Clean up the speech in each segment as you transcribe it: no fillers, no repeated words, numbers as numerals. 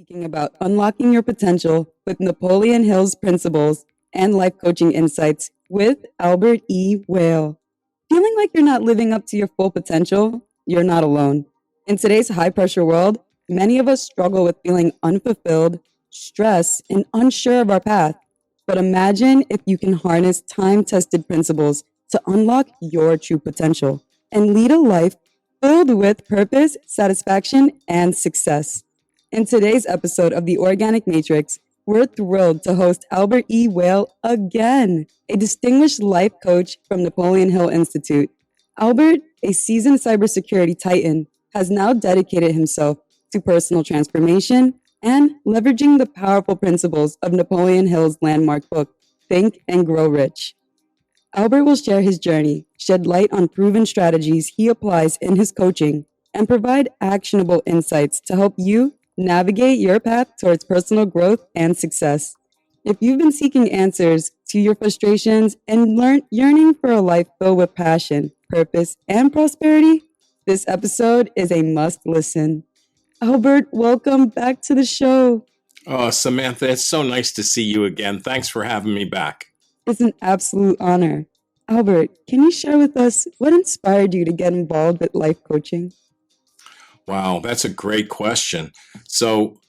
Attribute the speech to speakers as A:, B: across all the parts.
A: speaking about unlocking your potential with Napoleon Hill's principles and life coaching insights with Albert E. Whale. Feeling like you're not living up to your full potential? You're not alone. In today's high pressure world, many of us struggle with feeling unfulfilled, stressed, and unsure of our path. But imagine if you can harness time tested principles to unlock your true potential and lead a life filled with purpose, satisfaction, and success. In today's episode of The Organic Matrix, we're thrilled to host Albert E. Whale again, a distinguished life coach from Napoleon Hill Institute. Albert, a seasoned cybersecurity titan, has now dedicated himself to personal transformation and leveraging the powerful principles of Napoleon Hill's landmark book, Think and Grow Rich. Albert will share his journey, shed light on proven strategies he applies in his coaching, and provide actionable insights to help you navigate your path towards personal growth and success. If you've been seeking answers to your frustrations and yearning for a life filled with passion, purpose, and prosperity, this episode is a must listen. Albert, welcome back to the show.
B: Oh, Samantha, it's so nice to see you again. Thanks for having me back.
A: It's an absolute honor. Albert, can you share with us what inspired you to get involved with life coaching?
B: Wow, that's a great question. So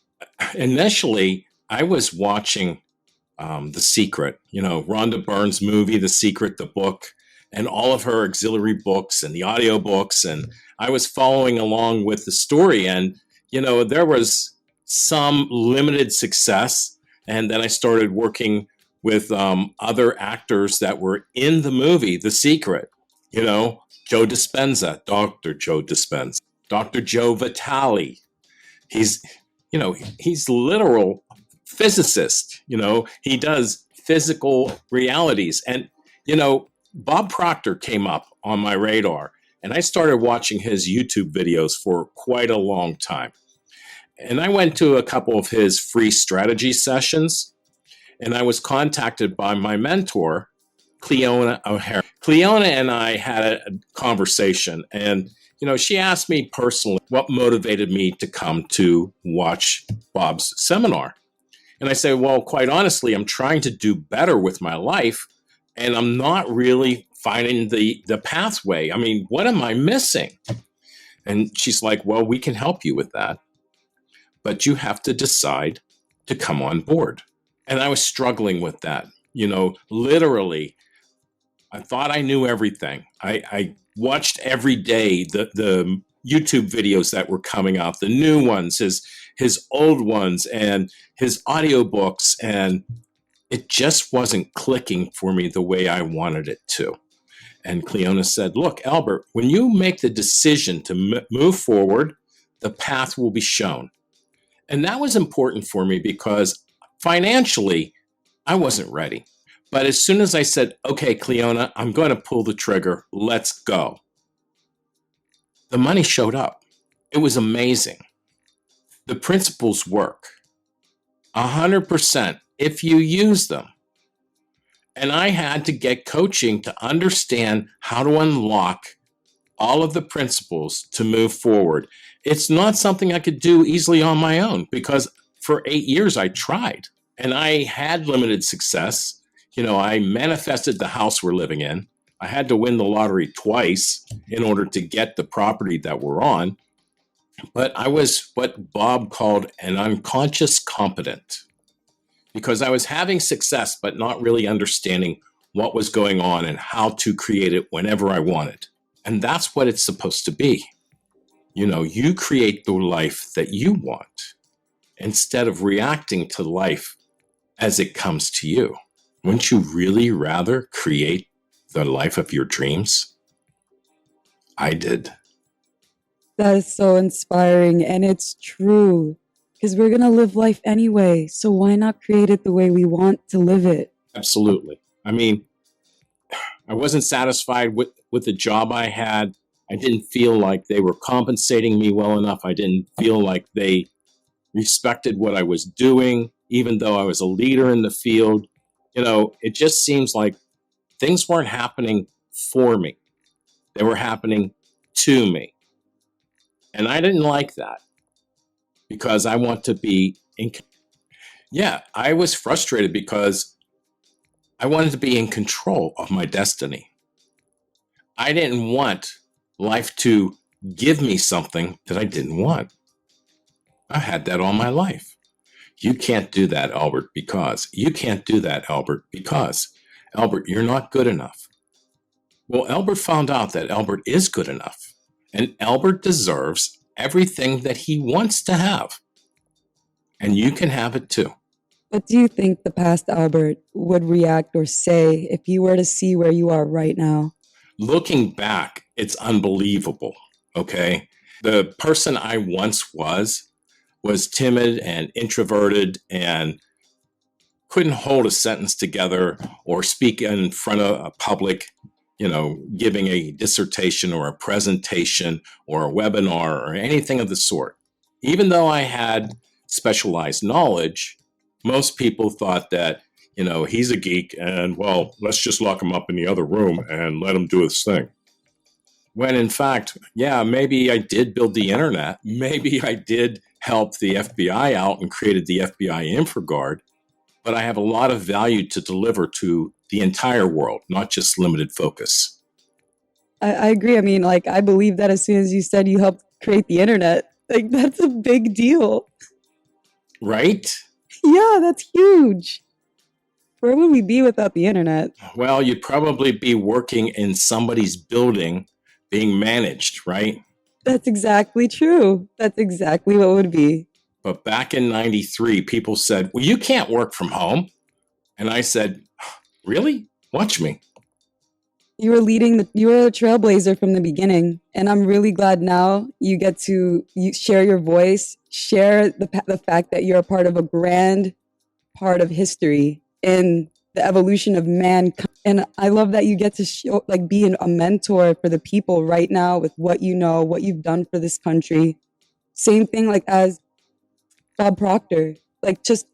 B: initially, I was watching The Secret, Rhonda Byrne's movie, The Secret, the book, and all of her auxiliary books and the audiobooks. And I was following along with the story. And, there was some limited success. And then I started working with other actors that were in the movie, The Secret, Joe Dispenza, Dr. Joe Dispenza, Dr. Joe Vitale. He's literal physicist, he does physical realities. And, Bob Proctor came up on my radar and I started watching his YouTube videos for quite a long time. And I went to a couple of his free strategy sessions. And I was contacted by my mentor, Cleona O'Hara. Cleona and I had a conversation, and she asked me personally what motivated me to come to watch Bob's seminar. And I said, well, quite honestly, I'm trying to do better with my life, and I'm not really finding the pathway. I mean, what am I missing? And she's like, well, we can help you with that, but you have to decide to come on board. And I was struggling with that. Literally, I thought I knew everything. I watched every day the YouTube videos that were coming out, the new ones, his old ones, and his audiobooks, and it just wasn't clicking for me the way I wanted it to. And Cleona said, look, Albert, when you make the decision to move forward, the path will be shown. And that was important for me because financially, I wasn't ready. But as soon as I said, okay, Cleona, I'm going to pull the trigger, let's go, the money showed up. It was amazing. The principles work 100% if you use them. And I had to get coaching to understand how to unlock all of the principles to move forward. It's not something I could do easily on my own because for 8 years, I tried and I had limited success. I manifested the house we're living in. I had to win the lottery twice in order to get the property that we're on. But I was what Bob called an unconscious competent because I was having success, but not really understanding what was going on and how to create it whenever I wanted. And that's what it's supposed to be. You create the life that you want, instead of reacting to life as it comes to you. Wouldn't you really rather create the life of your dreams? I did.
A: That is so inspiring, and it's true, because we're going to live life anyway, so why not create it the way we want to live it?
B: Absolutely. I mean, I wasn't satisfied with the job I had. I didn't feel like they were compensating me well enough. I didn't feel like they respected what I was doing, even though I was a leader in the field. It just seems like things weren't happening for me. They were happening to me. And I didn't like that because I want to be Yeah, I was frustrated because I wanted to be in control of my destiny. I didn't want life to give me something that I didn't want. I had that all my life. You can't do that, Albert, because. You can't do that, Albert, because. Albert, you're not good enough. Well, Albert found out that Albert is good enough, and Albert deserves everything that he wants to have. And you can have it too.
A: What do you think the past Albert would react or say if you were to see where you are right now?
B: Looking back, it's unbelievable. Okay. The person I once was timid and introverted and couldn't hold a sentence together or speak in front of a public, giving a dissertation or a presentation or a webinar or anything of the sort. Even though I had specialized knowledge, most people thought that, he's a geek and, well, let's just lock him up in the other room and let him do his thing. When in fact, yeah, maybe I did build the internet. Maybe I did help the FBI out and created the FBI InfraGuard. But I have a lot of value to deliver to the entire world, not just limited focus.
A: I agree. I mean, like, I believe that as soon as you said you helped create the internet, like, that's a big deal.
B: Right?
A: Yeah, that's huge. Where would we be without the internet?
B: Well, you'd probably be working in somebody's building being managed, right?
A: That's exactly true. That's exactly what it would be.
B: But back in 93, people said, well, you can't work from home. And I said, really? Watch me.
A: You were you were a trailblazer from the beginning. And I'm really glad now you get to share your voice, share the fact that you're a part of a grand part of history in the evolution of mankind. And I love that you get to show, be a mentor for the people right now with what you know, what you've done for this country. Same thing as Bob Proctor. Just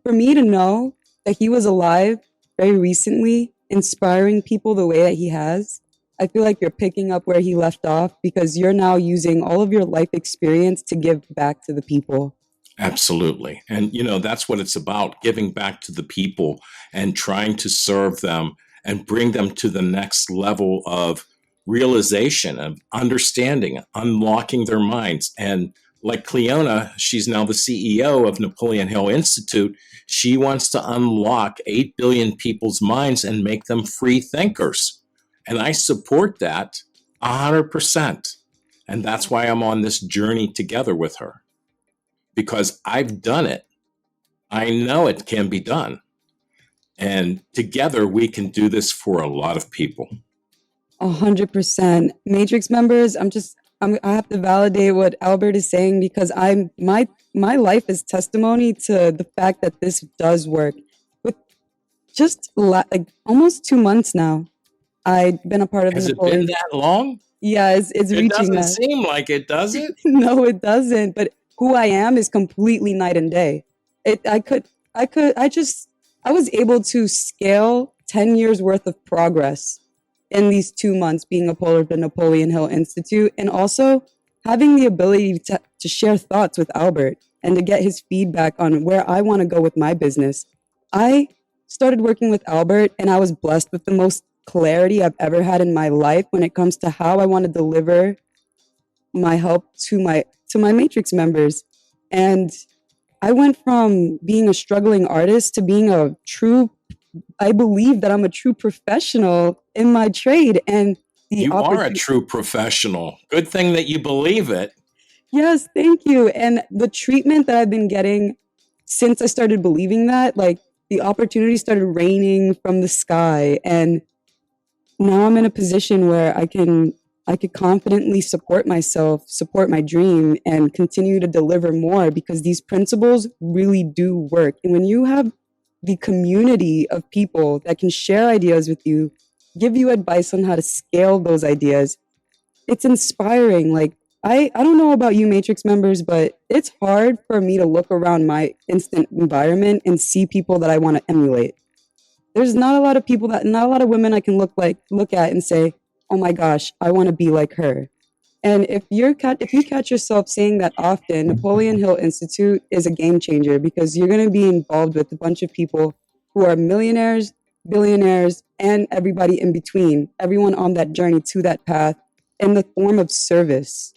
A: for me to know that he was alive very recently, inspiring people the way that he has, I feel like you're picking up where he left off because you're now using all of your life experience to give back to the people.
B: Absolutely. And, that's what it's about, giving back to the people and trying to serve them and bring them to the next level of realization, of understanding, unlocking their minds. And like Cleona, she's now the CEO of Napoleon Hill Institute. She wants to unlock 8 billion people's minds and make them free thinkers. And I support that 100%. And that's why I'm on this journey together with her. Because I've done it. I know it can be done. And together we can do this for a lot of people.
A: 100%. Matrix members, I have to validate what Albert is saying because my life is testimony to the fact that this does work. With just almost 2 months now, I've been a part of
B: Has
A: the
B: Napoleon. Has it been that long?
A: Yeah, it's reaching that.
B: It doesn't seem like it, does it?
A: No, it doesn't. But who I am is completely night and day. I was able to scale 10 years worth of progress in these 2 months being a part of the Napoleon Hill Institute and also having the ability to share thoughts with Albert and to get his feedback on where I want to go with my business. I started working with Albert and I was blessed with the most clarity I've ever had in my life when it comes to how I want to deliver my help to my Matrix members. And I went from being a struggling artist to being I believe that I'm a true professional in my trade. And
B: you are a true professional. Good thing that you believe it.
A: Yes, thank you. And the treatment that I've been getting since I started believing that, the opportunity started raining from the sky. And now I'm in a position where I could confidently support myself, support my dream, and continue to deliver more because these principles really do work. And when you have the community of people that can share ideas with you, give you advice on how to scale those ideas, it's inspiring. I don't know about you Matrix members, but it's hard for me to look around my instant environment and see people that I want to emulate. There's not a lot of women I can look at and say, oh my gosh, I want to be like her. And if you catch yourself saying that often, Napoleon Hill Institute is a game changer because you're going to be involved with a bunch of people who are millionaires, billionaires, and everybody in between, everyone on that journey to that path in the form of service,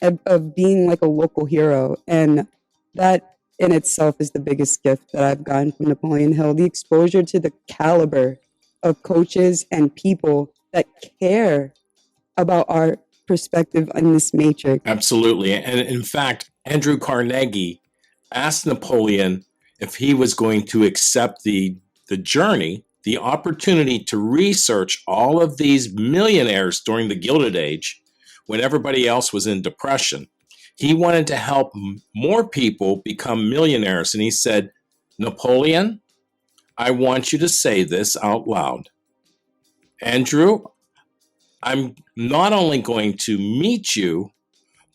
A: of being like a local hero. And that in itself is the biggest gift that I've gotten from Napoleon Hill, the exposure to the caliber of coaches and people that care about our perspective on this matrix.
B: Absolutely. And in fact, Andrew Carnegie asked Napoleon if he was going to accept the journey, the opportunity to research all of these millionaires during the Gilded Age when everybody else was in depression. He wanted to help more people become millionaires. And he said, Napoleon, I want you to say this out loud. Andrew, I'm not only going to meet you,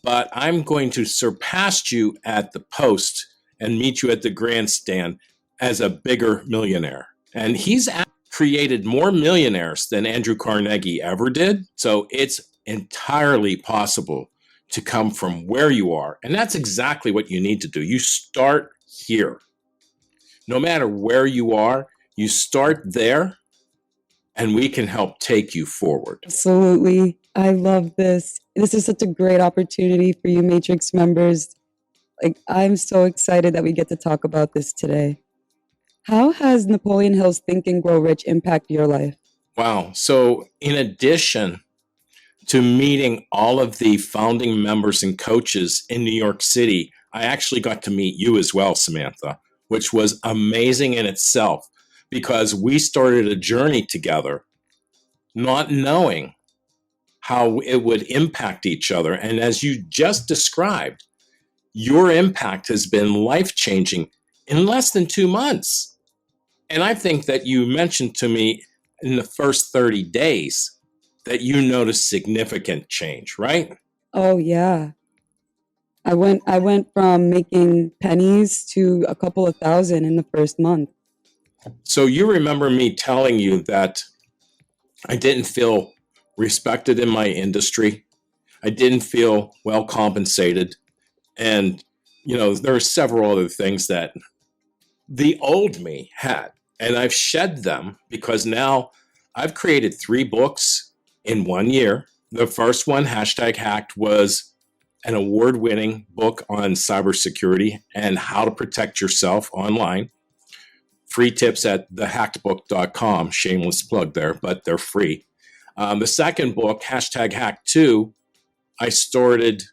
B: but I'm going to surpass you at the post and meet you at the grandstand as a bigger millionaire. And he's created more millionaires than Andrew Carnegie ever did. So it's entirely possible to come from where you are. And that's exactly what you need to do. You start here. No matter where you are, you start there, and we can help take you forward.
A: Absolutely. I love this. This is such a great opportunity for you Matrix members. Like, I'm so excited that we get to talk about this today. How has Napoleon Hill's Think and Grow Rich impact your life?
B: Wow. So in addition to meeting all of the founding members and coaches in New York City, I actually got to meet you as well, Samantha, which was amazing in itself because we started a journey together, not knowing how it would impact each other. And as you just described, your impact has been life-changing in less than 2 months. And I think that you mentioned to me in the first 30 days that you noticed significant change, right?
A: Oh yeah. I went from making pennies to a couple of thousand in the first month.
B: So you remember me telling you that I didn't feel respected in my industry. I didn't feel well compensated. And, there are several other things that the old me had. And I've shed them because now I've created 3 books in 1 year. The first one, #Hacked, was an award-winning book on cybersecurity and how to protect yourself online. Free tips at thehackedbook.com. Shameless plug there, but they're free. The second book, #Hack2, I started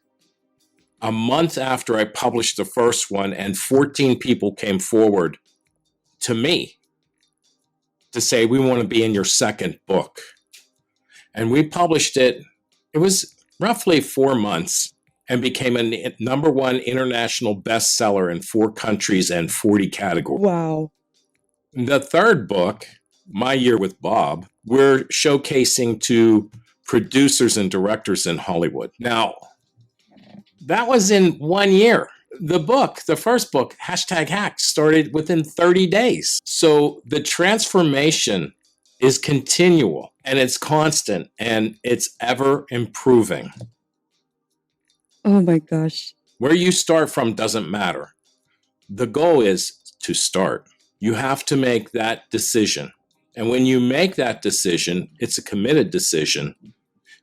B: a month after I published the first one, and 14 people came forward to me to say, we want to be in your second book. And we published it. It was roughly 4 months and became a #1 international bestseller in 4 countries and 40 categories.
A: Wow.
B: The third book, My Year with Bob, we're showcasing to producers and directors in Hollywood. Now, that was in 1 year. The first book, #Hacked, started within 30 days. So the transformation is continual and it's constant and it's ever improving.
A: Oh my gosh.
B: Where you start from doesn't matter. The goal is to start. You have to make that decision. And when you make that decision, it's a committed decision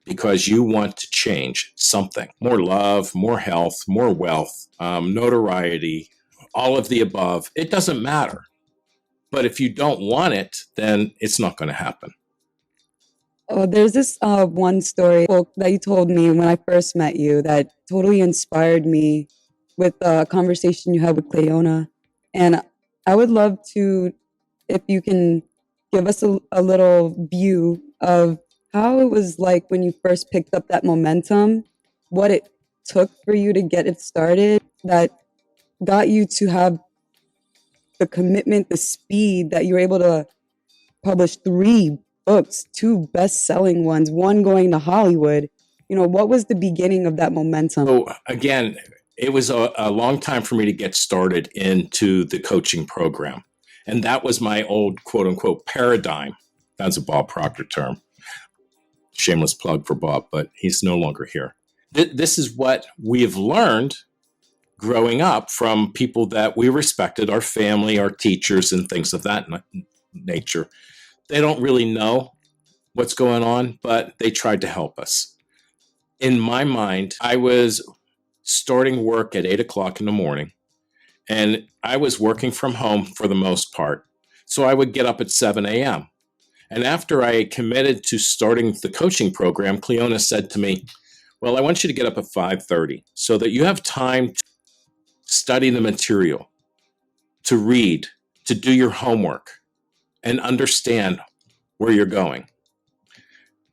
B: because you want to change something. More love, more health, more wealth, notoriety, all of the above. It doesn't matter. But if you don't want it, then it's not going to happen.
A: Oh, there's this one story that you told me when I first met you that totally inspired me with a conversation you had with Cleona. And I would love to, if you can give us a little view of how it was like when you first picked up that momentum, what it took for you to get it started, that got you to have the commitment, the speed that you were able to publish 3 books, 2 best-selling ones, 1 going to Hollywood. What was the beginning of that momentum?
B: So again, it was a long time for me to get started into the coaching program. And that was my old quote unquote paradigm. That's a Bob Proctor term. Shameless plug for Bob, but he's no longer here. This is what we have learned growing up from people that we respected, our family, our teachers, and things of that nature. They don't really know what's going on, but they tried to help us. In my mind, I was starting work at 8 o'clock in the morning, and I was working from home for the most part. So I would get up at 7 a.m. And after I committed to starting the coaching program, Cleona said to me, well, I want you to get up at 5:30 so that you have time to study the material, to read, to do your homework, and understand where you're going.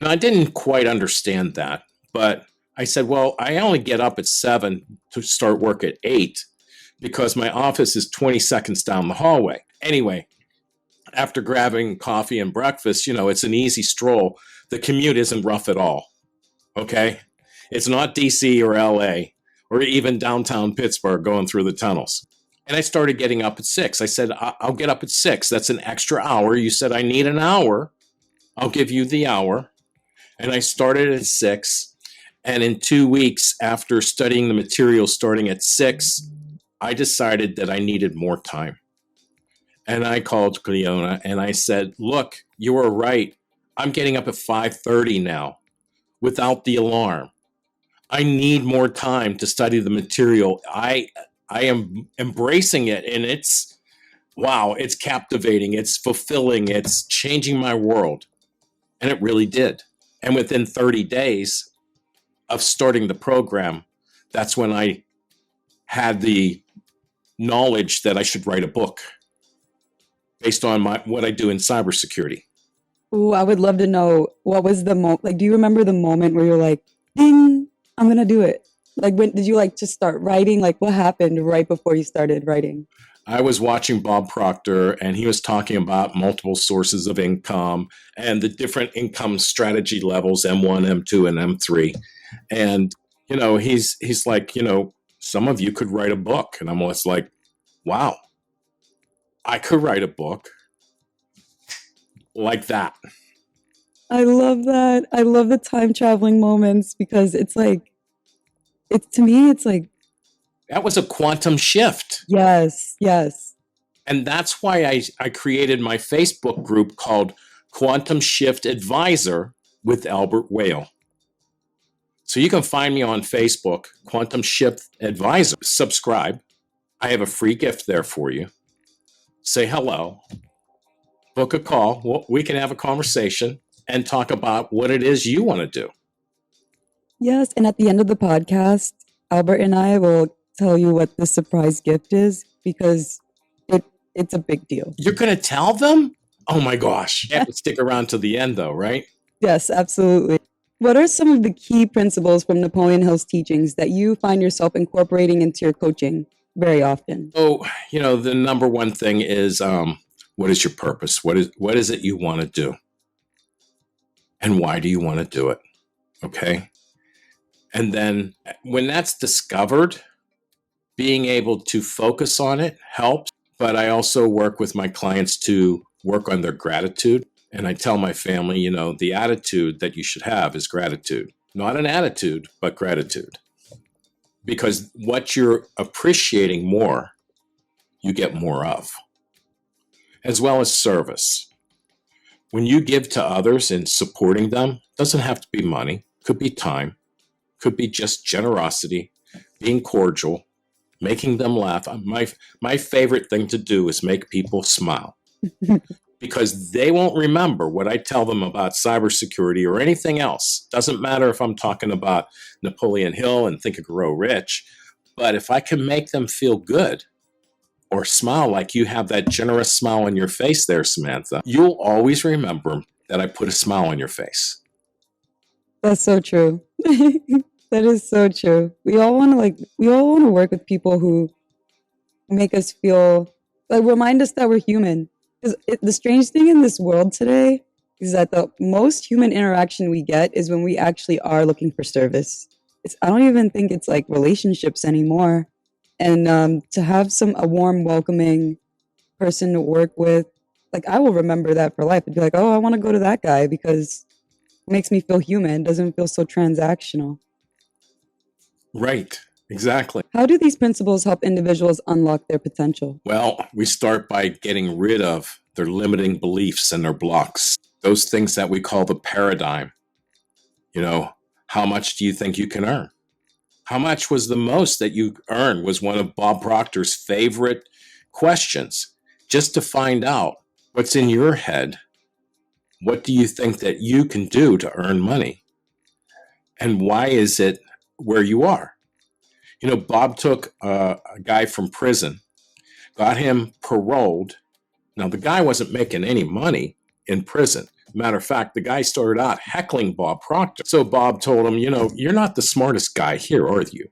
B: Now, I didn't quite understand that, but I said, well, I only get up at 7 to start work at 8 because my office is 20 seconds down the hallway. Anyway, after grabbing coffee and breakfast, it's an easy stroll. The commute isn't rough at all, okay? It's not DC or LA or even downtown Pittsburgh going through the tunnels. And I started getting up at 6. I said, I'll get up at 6. That's an extra hour. You said I need an hour. I'll give you the hour. And I started at 6. And in 2 weeks after studying the material starting at 6, I decided that I needed more time. And I called Cleona and I said, look, you were right. I'm getting up at 5:30 now without the alarm. I need more time to study the material. I am embracing it, and it's captivating, it's fulfilling, it's changing my world. And it really did. And within 30 days of starting the program, that's when I had the knowledge that I should write a book based on what I do in cybersecurity.
A: Ooh, I would love to know, what was the moment, like, do you remember the moment where you're like, ding, I'm going to do it? Like, when did you just start writing? Like, what happened right before you started writing?
B: I was watching Bob Proctor, and he was talking about multiple sources of income and the different income strategy levels, M1, M2, and M3. And, he's like, some of you could write a book. And I'm almost like, wow, I could write a book like that.
A: I love that. I love the time traveling moments because it's like, to me, it's like,
B: that was a quantum shift.
A: Yes.
B: And that's why I created my Facebook group called Quantum Shift Advisor with Albert Whale. So you can find me on Facebook, Quantum Shift Advisor. Subscribe. I have a free gift there for you. Say hello. Book a call. We can have a conversation and talk about what it is you want to do.
A: Yes. And at the end of the podcast, Albert and I will tell you what the surprise gift is because it's a big deal.
B: You're going to tell them? Oh my gosh. You have to stick around to the end though, right?
A: Yes, absolutely. What are some of the key principles from Napoleon Hill's teachings that you find yourself incorporating into your coaching very often?
B: Oh, the number one thing is what is your purpose? What is it you want to do? And why do you want to do it? Okay. And then when that's discovered, being able to focus on it helps. But I also work with my clients to work on their gratitude. And I tell my family, the attitude that you should have is gratitude. Not an attitude, but gratitude. Because what you're appreciating more, you get more of. As well as service. When you give to others and supporting them, doesn't have to be money, could be time, could be just generosity, being cordial, making them laugh. My favorite thing to do is make people smile because they won't remember what I tell them about cybersecurity or anything else. Doesn't matter if I'm talking about Napoleon Hill and Think and Grow Rich, but if I can make them feel good or smile like you have that generous smile on your face there, Samantha, you'll always remember that I put a smile on your face.
A: That's so true. That is so true. We all want to work with people who make us feel, remind us that we're human. Because the strange thing in this world today is that the most human interaction we get is when we actually are looking for service. I don't even think it's like relationships anymore. And to have a warm, welcoming person to work with, I will remember that for life. I'd be like, oh, I want to go to that guy because it makes me feel human. It doesn't feel so transactional.
B: Right. Exactly.
A: How do these principles help individuals unlock their potential?
B: Well, we start by getting rid of their limiting beliefs and their blocks, those things that we call the paradigm. You know, how much do you think you can earn? How much was the most that you earned was one of Bob Proctor's favorite questions, just to find out what's in your head. What do you think that you can do to earn money? And why is it where you are? You know, Bob took a guy from prison, got him paroled. Now, the guy wasn't making any money in prison. Matter of fact, the guy started out heckling Bob Proctor. So Bob told him, you know, you're not the smartest guy here, are you?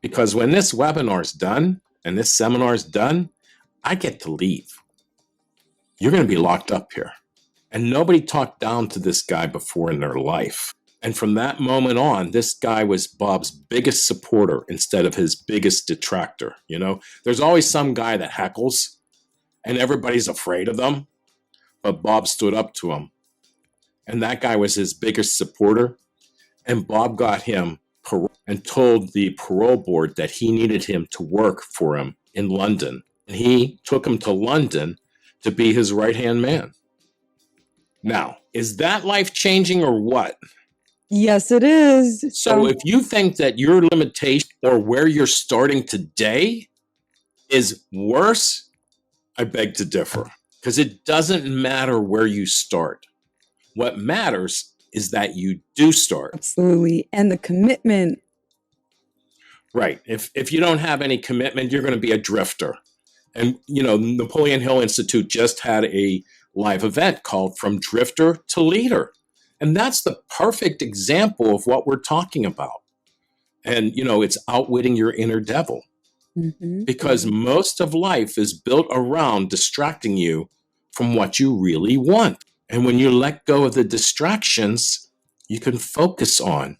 B: Because when this webinar's done and this seminar's done, I get to leave. You're going to be locked up here. And nobody talked down to this guy before in their life. And from that moment on, this guy was Bob's biggest supporter instead of his biggest detractor. You know, there's always some guy that heckles and everybody's afraid of them, but Bob stood up to him. And that guy was his biggest supporter. And Bob got him parole and told the parole board that he needed him to work for him in London. And he took him to London to be his right-hand man. Now, is that life-changing or what?
A: Yes, it is.
B: So if you think that your limitation or where you're starting today is worse, I beg to differ, because it doesn't matter where you start. What matters is that you do start.
A: Absolutely. And the commitment.
B: Right. If you don't have any commitment, you're going to be a drifter. And, you know, Napoleon Hill Institute just had a live event called From Drifter to Leader. And that's the perfect example of what we're talking about. And, you know, it's outwitting your inner devil. Mm-hmm. Because most of life is built around distracting you from what you really want. And when you let go of the distractions, you can focus on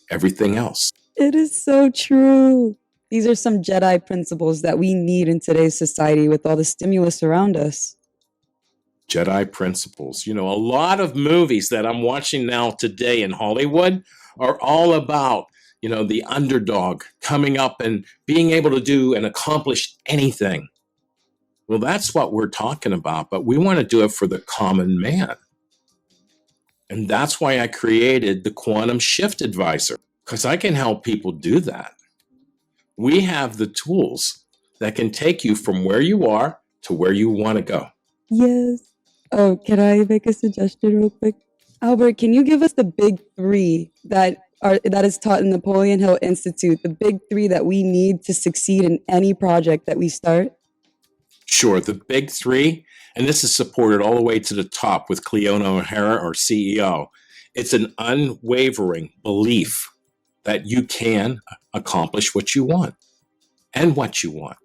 B: everything else.
A: It is so true. These are some Jedi principles that we need in today's society with all the stimulus around us.
B: Jedi principles. You know, a lot of movies that I'm watching now today in Hollywood are all about, you know, the underdog coming up and being able to do and accomplish anything. Well, that's what we're talking about, but we want to do it for the common man. And that's why I created the Quantum Shift Advisor, because I can help people do that. We have the tools that can take you from where you are to where you want to go.
A: Yes. Oh, can I make a suggestion real quick? Albert, can you give us the big three that is taught in Napoleon Hill Institute, the big three that we need to succeed in any project that we start?
B: Sure, the big three, and this is supported all the way to the top with Cleona O'Hara, our CEO. It's an unwavering belief that you can accomplish what you want and what you want.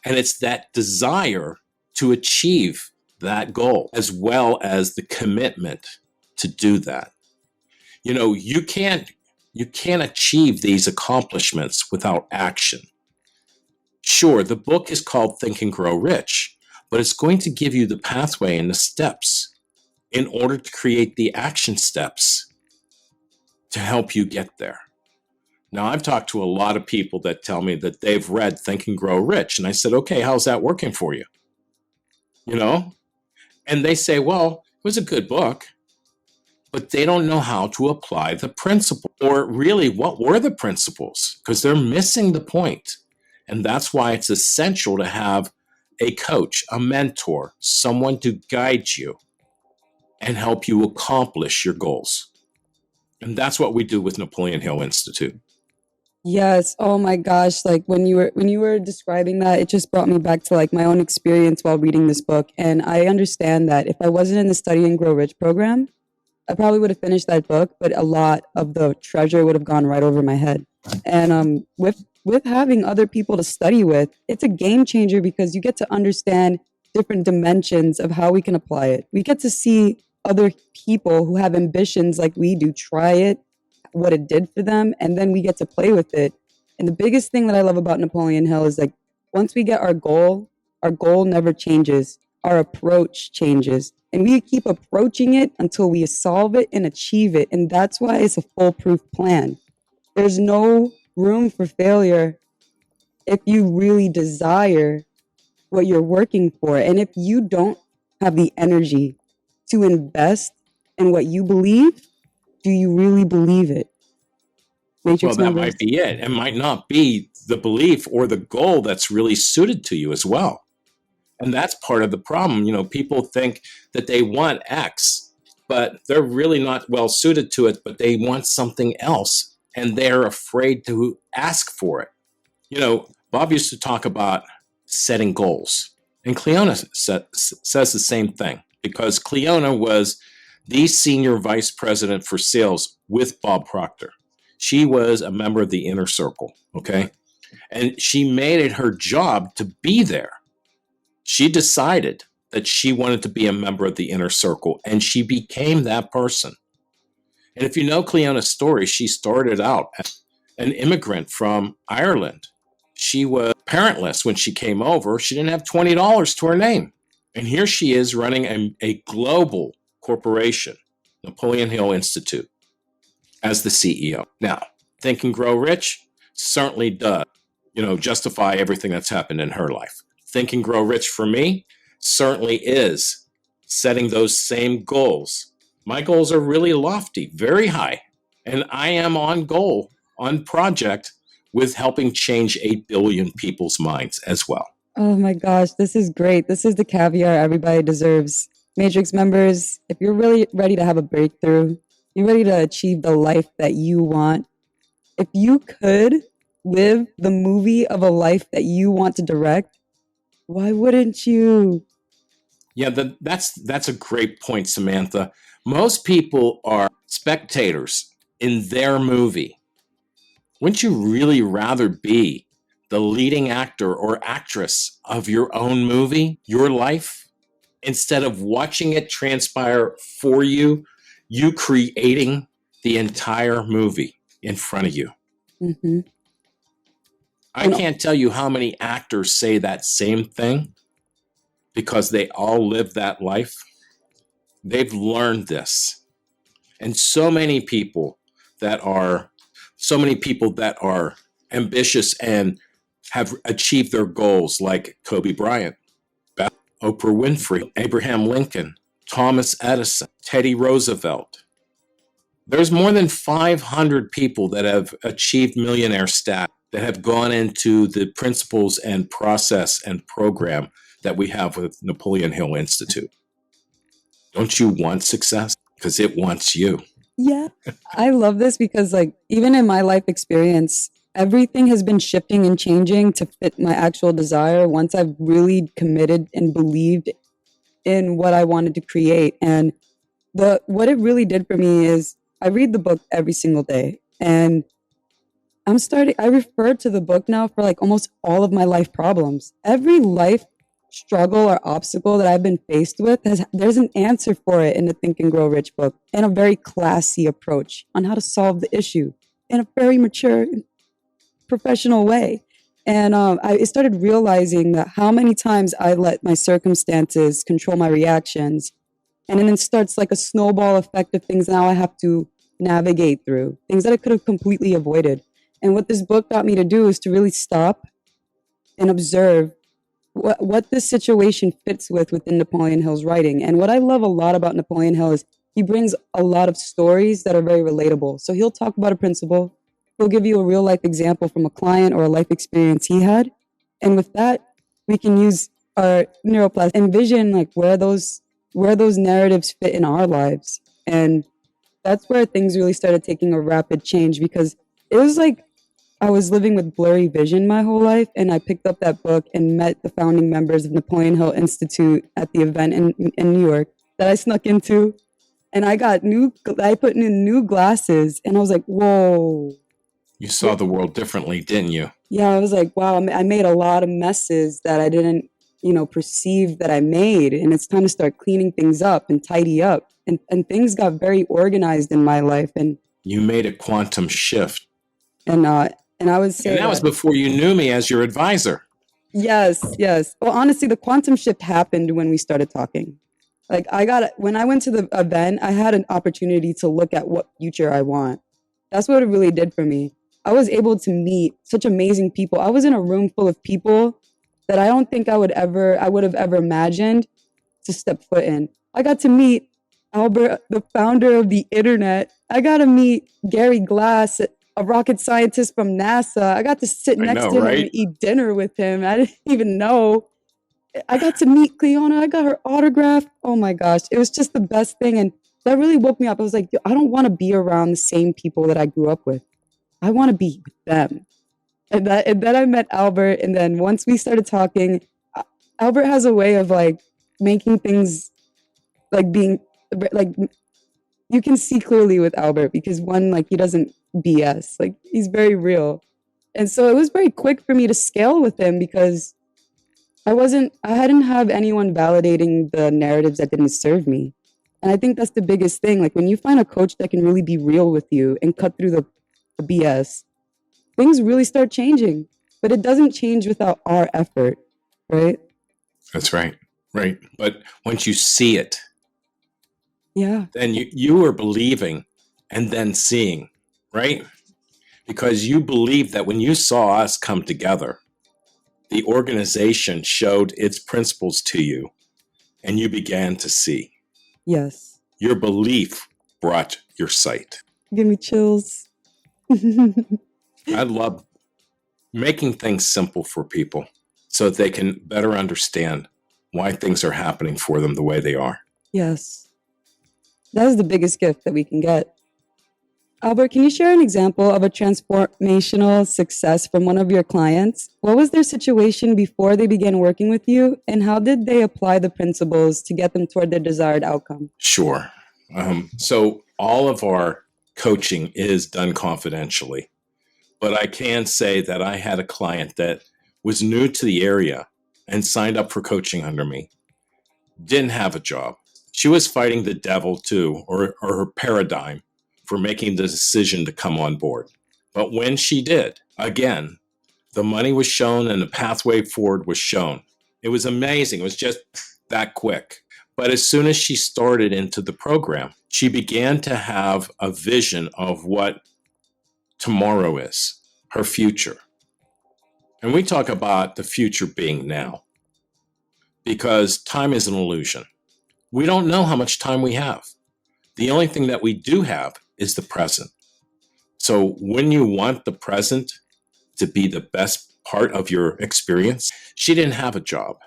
B: And it's that desire to achieve that goal, as well as the commitment to do that. You know, you can't achieve these accomplishments without action. Sure, the book is called Think and Grow Rich, but it's going to give you the pathway and the steps in order to create the action steps to help you get there. Now, I've talked to a lot of people that tell me that they've read Think and Grow Rich, and I said, okay, how's that working for you? You know? And they say, well, it was a good book, but they don't know how to apply the principle, or really what were the principles, because they're missing the point. And that's why it's essential to have a coach, a mentor, someone to guide you and help you accomplish your goals. And that's what we do with Napoleon Hill Institute.
A: Yes. Oh my gosh. Like when you were describing that, it just brought me back to like my own experience while reading this book. And I understand that if I wasn't in the Study and Grow Rich program, I probably would have finished that book, but a lot of the treasure would have gone right over my head. And with having other people to study with, it's a game changer because you get to understand different dimensions of how we can apply it. We get to see other people who have ambitions like we do, try it, what it did for them, and then we get to play with it. And the biggest thing that I love about Napoleon Hill is like once we get our goal never changes. Our approach changes. And we keep approaching it until we solve it and achieve it. And that's why it's a foolproof plan. There's no room for failure if you really desire what you're working for. And if you don't have the energy to invest in what you believe, do you really believe it?
B: Well,
A: Matrix
B: that
A: members.
B: might be it. It might not be the belief or the goal that's really suited to you as well. And that's part of the problem. You know, people think that they want X, but they're really not well suited to it, but they want something else. And they're afraid to ask for it. You know, Bob used to talk about setting goals. And Cleona says the same thing because Cleona was the senior vice president for sales with Bob Proctor. She was a member of the inner circle, okay? And she made it her job to be there. She decided that she wanted to be a member of the inner circle, and she became that person. And if you know Cleona's story, she started out as an immigrant from Ireland. She was parentless when she came over. She didn't have $20 to her name. And here she is running a global corporation, Napoleon Hill Institute, as the CEO. Now, Think and Grow Rich certainly does, justify everything that's happened in her life. Think and Grow Rich for me certainly is setting those same goals. My goals are really lofty, very high, and I am on goal, on project with helping change 8 billion people's minds as well.
A: Oh my gosh, this is great. This is the caviar everybody deserves. Matrix members, if you're really ready to have a breakthrough, you're ready to achieve the life that you want, if you could live the movie of a life that you want to direct, why wouldn't you?
B: Yeah, that's a great point, Samantha. Most people are spectators in their movie. Wouldn't you really rather be the leading actor or actress of your own movie, your life, instead of watching it transpire for you, you creating the entire movie in front of you?
A: Mm-hmm.
B: I can't tell you how many actors say that same thing because they all live that life. They've learned this. And so many people that are ambitious and have achieved their goals, like Kobe Bryant, Oprah Winfrey, Abraham Lincoln, Thomas Edison, Teddy Roosevelt. There's more than 500 people that have achieved millionaire status that have gone into the principles and process and program that we have with Napoleon Hill Institute. Don't you want success? Because it wants you.
A: Yeah, I love this because, like, even in my life experience, everything has been shifting and changing to fit my actual desire once I've really committed and believed in what I wanted to create. And what it really did for me is I read the book every single day, and I refer to the book now for like almost all of my life problems. Every life struggle or obstacle that I've been faced with there's an answer for it in the Think and Grow Rich book, and a very classy approach on how to solve the issue in a very mature, professional way. And I started realizing that how many times I let my circumstances control my reactions. And then it starts like a snowball effect of things now I have to navigate through, things that I could have completely avoided. And what this book got me to do is to really stop and observe what this situation fits within Napoleon Hill's writing. And what I love a lot about Napoleon Hill is he brings a lot of stories that are very relatable. So he'll talk about a principle, he'll give you a real life example from a client or a life experience he had. And with that, we can use our neuroplasticity, envision like where those narratives fit in our lives. And that's where things really started taking a rapid change, because it was like I was living with blurry vision my whole life, and I picked up that book and met the founding members of Napoleon Hill Institute at the event in New York that I snuck into. And I put in new glasses, and I was like, whoa.
B: You saw the world differently, didn't you?
A: Yeah, I was like, wow, I made a lot of messes that I didn't, perceive that I made. And it's time to start cleaning things up and tidy up. And things got very organized in my life. And
B: you made a quantum shift.
A: And I would say
B: that was before you knew me as your advisor.
A: Yes. Well, honestly, the quantum shift happened when we started talking. Like when I went to the event, I had an opportunity to look at what future I want. That's what it really did for me. I was able to meet such amazing people. I was in a room full of people that I don't think I would have ever imagined to step foot in. I got to meet Albert, the founder of the internet. I got to meet Gary Glass, a rocket scientist from NASA. I got to sit
B: I
A: next
B: know,
A: to him
B: right?
A: and eat dinner with him. I didn't even know. I got to meet Cleona. I got her autograph. Oh my gosh. It was just the best thing. And that really woke me up. I was like, I don't want to be around the same people that I grew up with. I want to be with them. And then I met Albert. And then once we started talking, Albert has a way of like making things like being like you can see clearly with Albert because one, like he doesn't BS, like he's very real. And so it was very quick for me to scale with him because I hadn't have anyone validating the narratives that didn't serve me. And I think that's the biggest thing. Like when you find a coach that can really be real with you and cut through the BS, things really start changing. But it doesn't change without our effort, right?
B: That's right. Right. But once you see it,
A: Yeah.
B: then you are believing and then seeing, right? Because you believe that when you saw us come together, the organization showed its principles to you and you began to see.
A: Yes.
B: Your belief brought your sight.
A: Give me chills.
B: I love making things simple for people so that they can better understand why things are happening for them the way they are.
A: Yes. That is the biggest gift that we can get. Albert, can you share an example of a transformational success from one of your clients? What was their situation before they began working with you, and how did they apply the principles to get them toward their desired outcome?
B: Sure. So all of our coaching is done confidentially, but I can say that I had a client that was new to the area and signed up for coaching under me, didn't have a job. She was fighting the devil too, or her paradigm for making the decision to come on board. But when she did, again, the money was shown and the pathway forward was shown. It was amazing. It was just that quick. But as soon as she started into the program, she began to have a vision of what tomorrow is, her future. And we talk about the future being now because time is an illusion. We don't know how much time we have. The only thing that we do have is the present. So when you want the present to be the best part of your experience, she didn't have a job.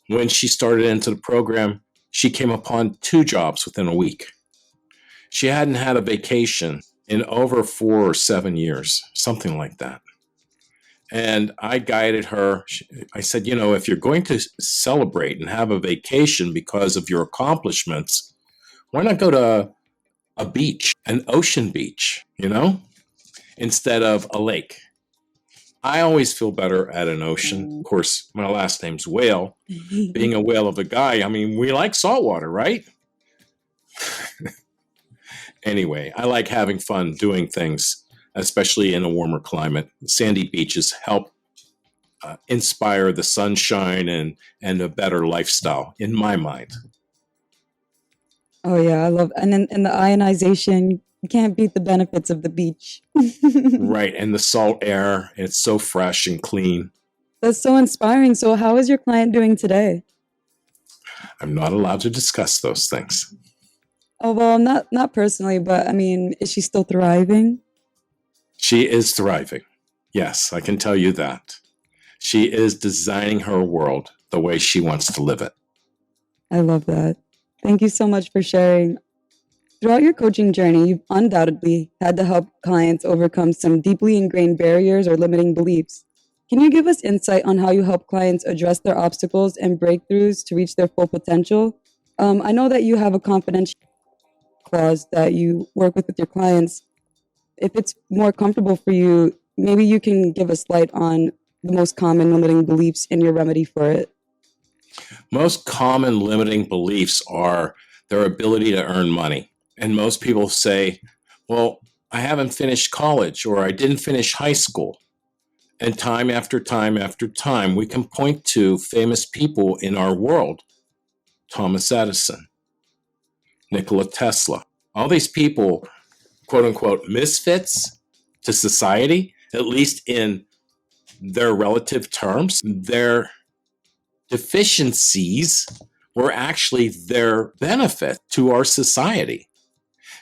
B: When she started into the program, she came upon 2 jobs within a week. She hadn't had a vacation in over 4 or 7 years, something like that. And I guided her. I said, if you're going to celebrate and have a vacation because of your accomplishments, why not go to a beach, an ocean beach, instead of a lake? I always feel better at an ocean. Of course, my last name's Whale. Being a whale of a guy, we like saltwater, right? Anyway, I like having fun doing things, especially in a warmer climate. Sandy beaches help inspire the sunshine and a better lifestyle, in my mind.
A: Oh yeah, I love, and then in the ionization, you can't beat the benefits of the beach.
B: Right, and the salt air, it's so fresh and clean.
A: That's so inspiring. So how is your client doing today?
B: I'm not allowed to discuss those things.
A: Oh, well, not personally, but is she still thriving?
B: She is thriving. Yes, I can tell you that. She is designing her world the way she wants to live it.
A: I love that. Thank you so much for sharing. Throughout your coaching journey, you've undoubtedly had to help clients overcome some deeply ingrained barriers or limiting beliefs. Can you give us insight on how you help clients address their obstacles and breakthroughs to reach their full potential? I know that you have a confidential clause that you work with your clients. If it's more comfortable for you, maybe you can give us light on the most common limiting beliefs and your remedy for it.
B: Most common limiting beliefs are their ability to earn money. And most people say, well, I haven't finished college or I didn't finish high school. And time after time after time, we can point to famous people in our world. Thomas Edison, Nikola Tesla, all these people, quote unquote, misfits, to society, at least in their relative terms. Their deficiencies were actually their benefit to our society.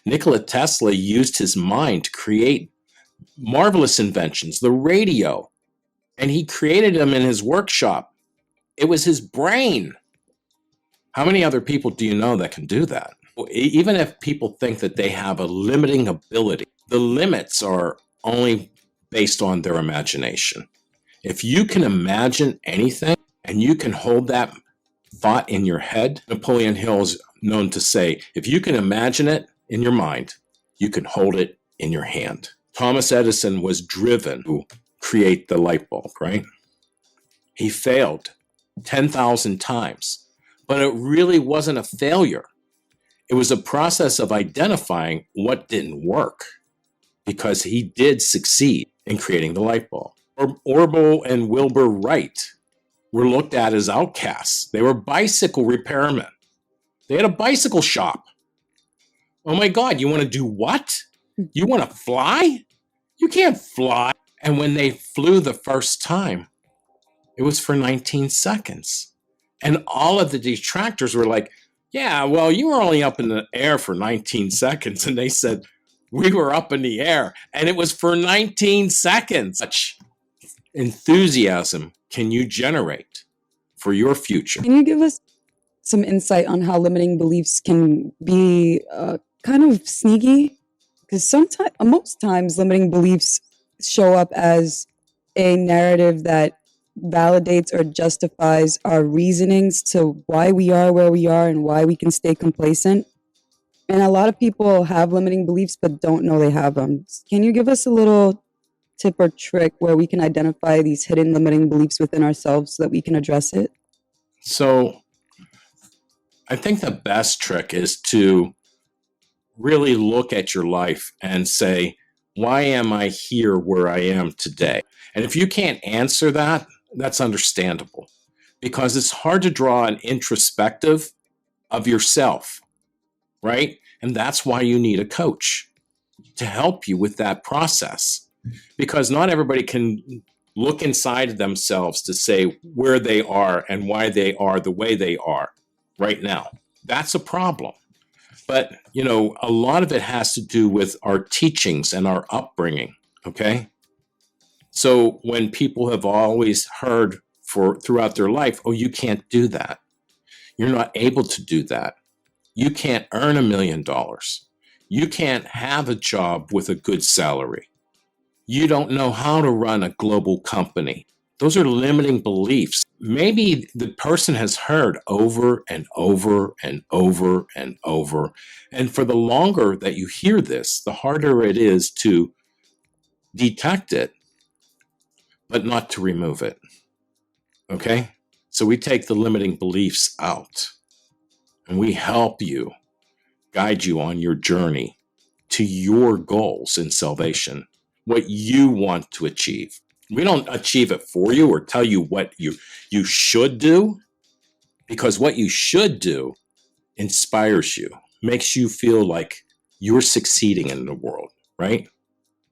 B: Nikola Tesla used his mind to create marvelous inventions, the radio, and he created them in his workshop. It was his brain. How many other people do you know that can do that? Even if people think that they have a limiting ability, the limits are only based on their imagination. If you can imagine anything and you can hold that thought in your head, Napoleon Hill is known to say, if you can imagine it in your mind, you can hold it in your hand. Thomas Edison was driven to create the light bulb, right? He failed 10,000 times, but it really wasn't a failure. It was a process of identifying what didn't work, because he did succeed in creating the light bulb. Orville and Wilbur Wright were looked at as outcasts. They were bicycle repairmen. They had a bicycle shop. Oh my God, you want to do what? You want to fly? You can't fly. And when they flew the first time, it was for 19 seconds. And all of the detractors were like, yeah, well, you were only up in the air for 19 seconds. And they said, we were up in the air and it was for 19 seconds. Such enthusiasm can you generate for your future?
A: Can you give us some insight on how limiting beliefs can be kind of sneaky? Because most times, limiting beliefs show up as a narrative that validates or justifies our reasonings to why we are where we are and why we can stay complacent. And a lot of people have limiting beliefs but don't know they have them. Can you give us a little tip or trick where we can identify these hidden limiting beliefs within ourselves so that we can address it?
B: So I think the best trick is to really look at your life and say, why am I here where I am today? And if you can't answer that, that's understandable, because it's hard to draw an introspective of yourself, right? And that's why you need a coach to help you with that process, because not everybody can look inside of themselves to say where they are and why they are the way they are right now. That's a problem. But, a lot of it has to do with our teachings and our upbringing, okay? So when people have always heard throughout their life, oh, you can't do that. You're not able to do that. You can't earn $1 million. You can't have a job with a good salary. You don't know how to run a global company. Those are limiting beliefs. Maybe the person has heard over and over and over and over. And for the longer that you hear this, the harder it is to detect it, but not to remove it. Okay? So we take the limiting beliefs out and we help you, guide you on your journey to your goals in salvation, what you want to achieve. We don't achieve it for you or tell you what you should do, because what you should do inspires you, makes you feel like you're succeeding in the world, right?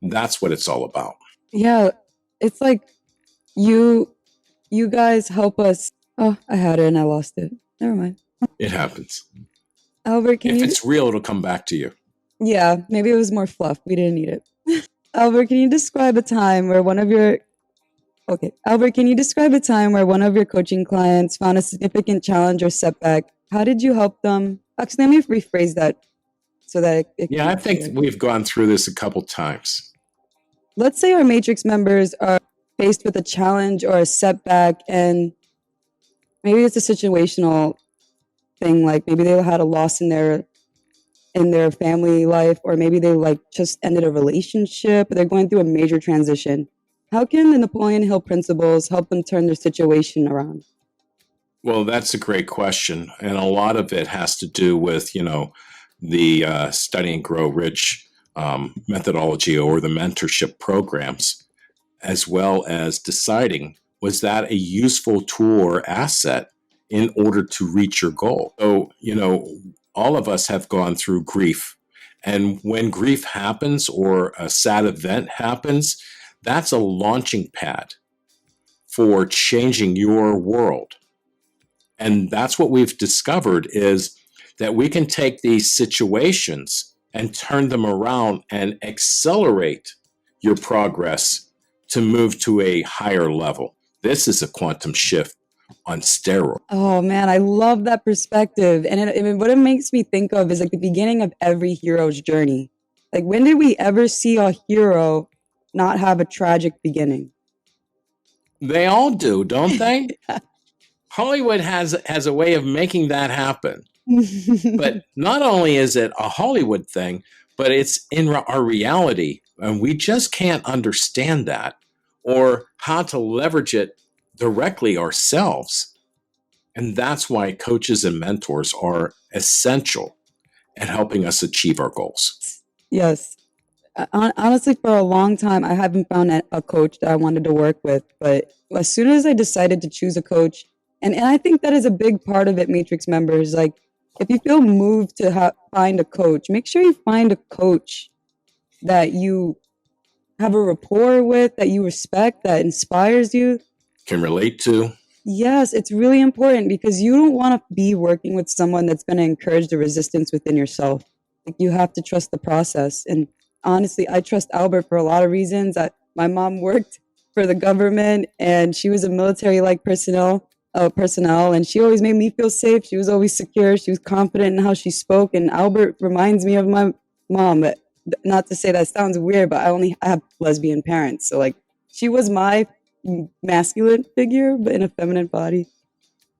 B: That's what it's all about.
A: Yeah, it's like you guys help us. Oh, I had it and I lost it. Never mind.
B: It happens.
A: Albert,
B: if it's real, it'll come back to you.
A: Yeah, maybe it was more fluff. We didn't need it. Albert, can you describe a time where one of your coaching clients found a significant challenge or setback? How did you help them? Actually, let me rephrase that so that
B: Yeah, I think we've gone through this a couple times.
A: Let's say our Matrix members are faced with a challenge or a setback, and maybe it's a situational thing, like maybe they had a loss in their family life, or maybe they just ended a relationship, or they're going through a major transition. How can the Napoleon Hill principles help them turn their situation around?
B: Well, that's a great question. And a lot of it has to do with, the Study and Grow Rich methodology or the mentorship programs, as well as deciding, was that a useful tool or asset in order to reach your goal? So, all of us have gone through grief And when grief happens or a sad event happens, that's a launching pad for changing your world. And that's what we've discovered is that we can take these situations and turn them around and accelerate your progress to move to a higher level. This is a quantum shift on steroids.
A: Oh man, I love that perspective. And what it makes me think of is like the beginning of every hero's journey. Like, when did we ever see a hero not have a tragic beginning?
B: They all do, don't they? Hollywood has a way of making that happen. But not only is it a Hollywood thing, but it's in our reality. And we just can't understand that or how to leverage it directly ourselves. And that's why coaches and mentors are essential in helping us achieve our goals.
A: Yes. Honestly, for a long time, I haven't found a coach that I wanted to work with. But as soon as I decided to choose a coach, and I think that is a big part of it, Matrix members, like, if you feel moved to find a coach, make sure you find a coach that you have a rapport with, that you respect, that inspires you.
B: Can relate to.
A: Yes, it's really important because you don't want to be working with someone that's going to encourage the resistance within yourself. Like, you have to trust the process. And honestly, I trust Albert for a lot of reasons. My mom worked for the government and she was a military-like personnel, and she always made me feel safe. She was always secure. She was confident in how she spoke. And Albert reminds me of my mom. But not to say that sounds weird, but I have lesbian parents. So like, she was my masculine figure, but in a feminine body.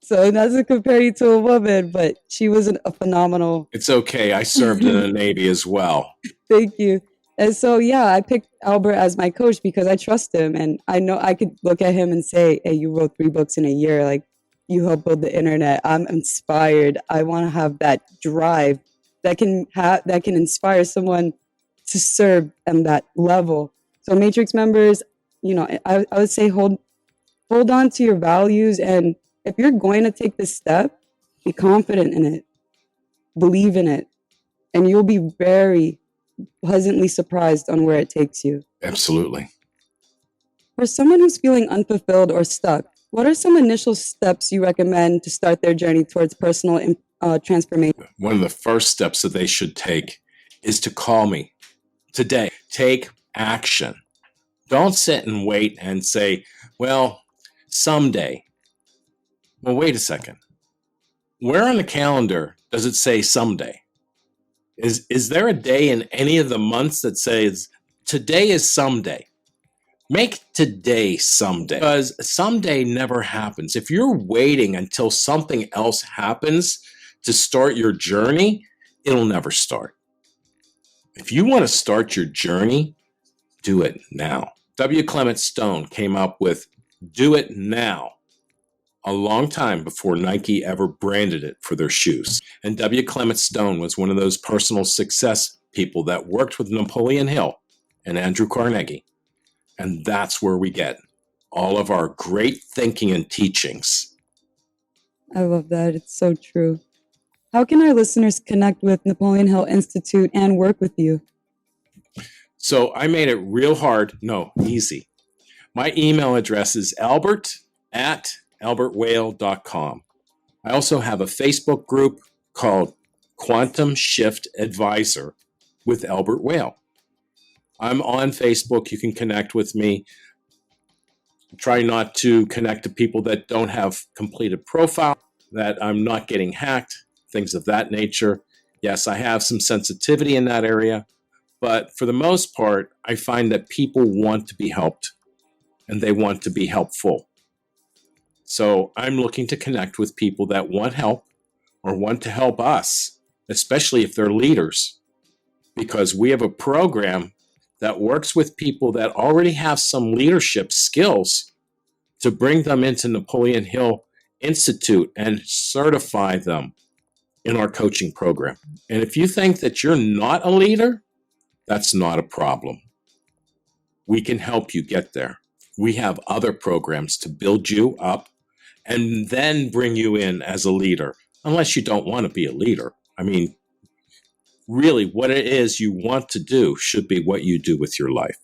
A: So not to compare you to a woman, but she was a phenomenal.
B: It's okay. I served in the Navy as well.
A: Thank you. And so, yeah, I picked Albert as my coach because I trust him. And I know I could look at him and say, hey, you wrote 3 books in a year. Like, you helped build the internet. I'm inspired. I want to have that drive that can inspire someone to serve at that level. So Matrix members, I would say hold on to your values. And if you're going to take this step, be confident in it, believe in it, and you'll be very pleasantly surprised on where it takes you.
B: Absolutely.
A: For someone who's feeling unfulfilled or stuck, what are some initial steps you recommend to start their journey towards personal transformation?
B: One of the first steps that they should take is to call me today. Take action. Don't sit and wait and say, well, someday. Well, wait a second. Where on the calendar does it say someday? Is there a day in any of the months that says today is someday? Make today someday, because someday never happens. If you're waiting until something else happens to start your journey, it'll never start. If you want to start your journey, do it now. W. Clement Stone came up with do it now a long time before Nike ever branded it for their shoes. And W. Clement Stone was one of those personal success people that worked with Napoleon Hill and Andrew Carnegie. And that's where we get all of our great thinking and teachings.
A: I love that. It's so true. How can our listeners connect with Napoleon Hill Institute and work with you?
B: So I made it real hard. No, easy. My email address is albert@albertwhale.com. I also have a Facebook group called Quantum Shift Advisor with Albert Whale. I'm on Facebook. You can connect with me. Try not to connect to people that don't have completed profile, that I'm not getting hacked, things of that nature. Yes, I have some sensitivity in that area, but for the most part, I find that people want to be helped and they want to be helpful. So I'm looking to connect with people that want help or want to help us, especially if they're leaders, because we have a program that works with people that already have some leadership skills to bring them into Napoleon Hill Institute and certify them in our coaching program. And if you think that you're not a leader, that's not a problem. We can help you get there. We have other programs to build you up and then bring you in as a leader, unless you don't want to be a leader. I mean, really what it is you want to do should be what you do with your life.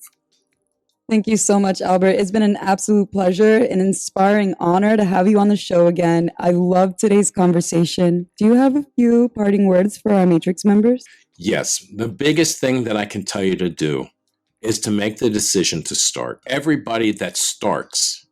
A: Thank you so much, Albert. It's been an absolute pleasure, an inspiring honor to have you on the show again. I love today's conversation. Do you have a few parting words for our Matrix members?
B: Yes, the biggest thing that I can tell you to do is to make the decision to start. Everybody that starts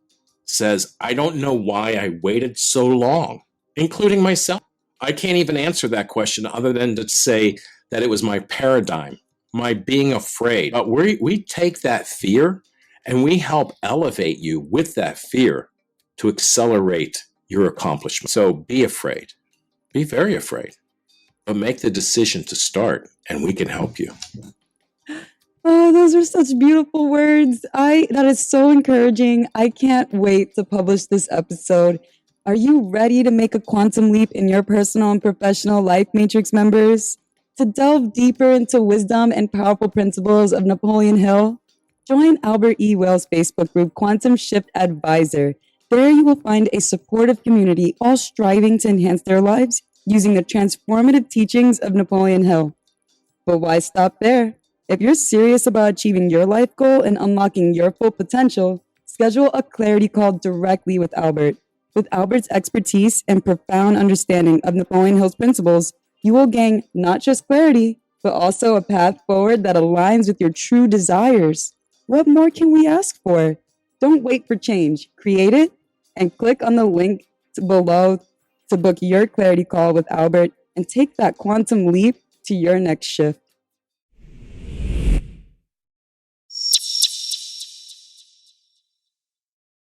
B: says, I don't know why I waited so long, including myself. I can't even answer that question other than to say that it was my paradigm, my being afraid. But we take that fear and we help elevate you with that fear to accelerate your accomplishment. So be afraid, be very afraid, but make the decision to start and we can help you.
A: Oh, those are such beautiful words. That is so encouraging. I can't wait to publish this episode. Are you ready to make a quantum leap in your personal and professional life, Matrix members? To delve deeper into wisdom and powerful principles of Napoleon Hill, join Albert E. Wells' Facebook group, Quantum Shift Advisor. There you will find a supportive community, all striving to enhance their lives using the transformative teachings of Napoleon Hill. But why stop there? If you're serious about achieving your life goal and unlocking your full potential, schedule a clarity call directly with Albert. With Albert's expertise and profound understanding of Napoleon Hill's principles, you will gain not just clarity, but also a path forward that aligns with your true desires. What more can we ask for? Don't wait for change. Create it and click on the link below to book your clarity call with Albert and take that quantum leap to your next shift.